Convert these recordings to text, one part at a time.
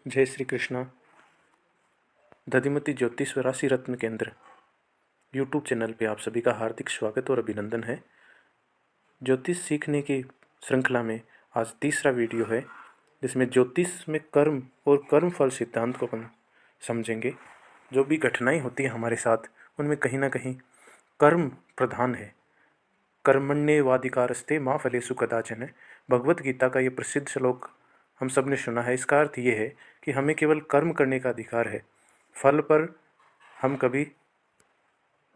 जय श्री कृष्णा। दधिमती ज्योतिष व राशि रत्न केंद्र यूट्यूब चैनल पे आप सभी का हार्दिक स्वागत और अभिनंदन है। ज्योतिष सीखने की श्रृंखला में आज तीसरा वीडियो है, जिसमें ज्योतिष में कर्म और कर्म फल सिद्धांत को अपन समझेंगे। जो भी घटनाएं होती हैं हमारे साथ, उनमें कहीं ना कहीं कर्म प्रधान है। कर्मण्येवाधिकारस्ते माँ फलेषु कदाचन है भगवत गीता का ये प्रसिद्ध श्लोक हम सब ने सुना है। इसका अर्थ ये है कि हमें केवल कर्म करने का अधिकार है, फल पर हम कभी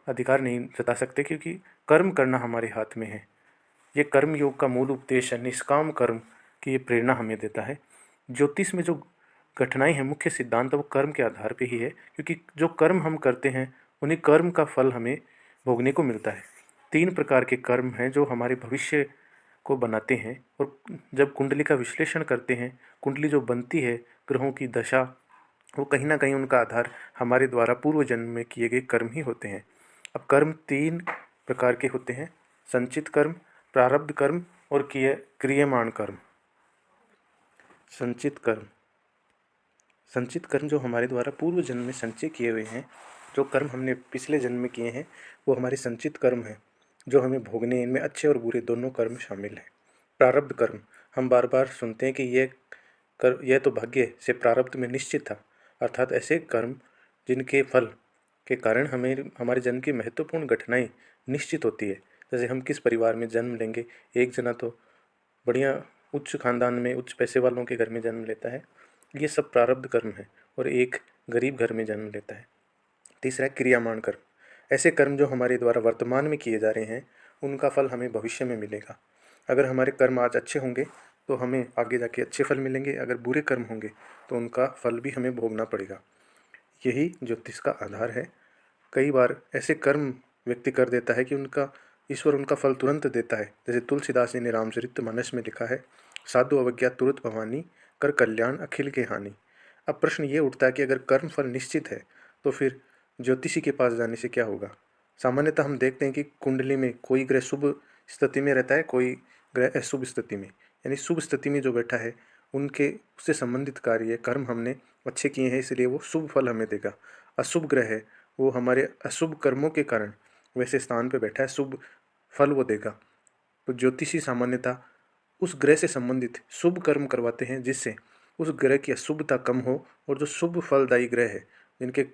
अधिकार नहीं जता सकते, क्योंकि कर्म करना हमारे हाथ में है। ये कर्म योग का मूल उपदेश है, निष्काम कर्म की ये प्रेरणा हमें देता है। ज्योतिष में जो घटनाएं हैं, मुख्य सिद्धांत वो कर्म के आधार पे ही है, क्योंकि जो कर्म हम करते हैं उन्हीं कर्म का फल हमें भोगने को मिलता है। 3 प्रकार के कर्म हैं जो हमारे भविष्य को बनाते हैं, और जब कुंडली का विश्लेषण करते हैं, कुंडली जो बनती है, ग्रहों की दशा, वो कहीं ना कहीं उनका आधार हमारे द्वारा पूर्व जन्म में किए गए कर्म ही होते हैं। अब कर्म 3 प्रकार के होते हैं: संचित कर्म, प्रारब्ध कर्म और क्रियमाण कर्म। संचित कर्म जो हमारे द्वारा पूर्व जन्म में संचय किए हुए हैं, जो कर्म हमने पिछले जन्म में किए हैं, वो हमारे संचित कर्म हैं जो हमें भोगने। इनमें अच्छे और बुरे दोनों कर्म शामिल हैं। प्रारब्ध कर्म, हम बार बार सुनते हैं कि यह तो भाग्य से प्रारब्ध में निश्चित था, अर्थात ऐसे कर्म जिनके फल के कारण हमें हमारे जन्म की महत्वपूर्ण घटनाएं निश्चित होती है। जैसे हम किस परिवार में जन्म लेंगे। एक जना तो बढ़िया उच्च खानदान में, उच्च पैसे वालों के घर में जन्म लेता है, ये सब प्रारब्ध कर्म है, और एक गरीब घर में जन्म लेता है। तीसरा है क्रियामाण कर्म, ऐसे कर्म जो हमारे द्वारा वर्तमान में किए जा रहे हैं, उनका फल हमें भविष्य में मिलेगा। अगर हमारे कर्म आज अच्छे होंगे तो हमें आगे जाके अच्छे फल मिलेंगे, अगर बुरे कर्म होंगे तो उनका फल भी हमें भोगना पड़ेगा। यही ज्योतिष का आधार है। कई बार ऐसे कर्म व्यक्ति कर देता है कि ईश्वर उनका फल तुरंत देता है। जैसे तुलसीदास जी ने रामचरितमानस में लिखा है, साधु अवज्ञा तुरंत भवानी, कर कल्याण अखिल के हानि। अब प्रश्न ये उठता है कि अगर कर्म फल निश्चित है तो फिर ज्योतिषी के पास जाने से क्या होगा। सामान्यतः हम देखते हैं कि कुंडली में कोई ग्रह शुभ स्थिति में रहता है, कोई ग्रह अशुभ स्थिति में। यानी शुभ स्थिति में जो बैठा है, उनके उससे संबंधित कार्य कर्म हमने अच्छे किए हैं, इसलिए वो शुभ फल हमें देगा। अशुभ ग्रह है, वो हमारे अशुभ कर्मों के कारण वैसे स्थान पे बैठा है, शुभ फल वो देगा। तो ज्योतिषी सामान्यतः उस ग्रह से संबंधित शुभ कर्म करवाते हैं, जिससे उस ग्रह की अशुभता कम हो, और जो शुभ फलदायी ग्रह है, जिनके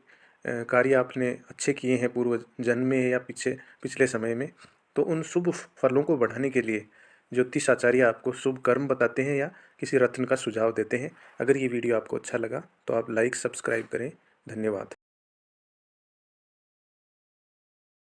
कार्य आपने अच्छे किए हैं पूर्व जन्म में या पिछले समय में, तो उन शुभ फलों को बढ़ाने के लिए ज्योतिष आचार्य आपको शुभ कर्म बताते हैं या किसी रत्न का सुझाव देते हैं। अगर ये वीडियो आपको अच्छा लगा तो आप लाइक सब्सक्राइब करें। धन्यवाद।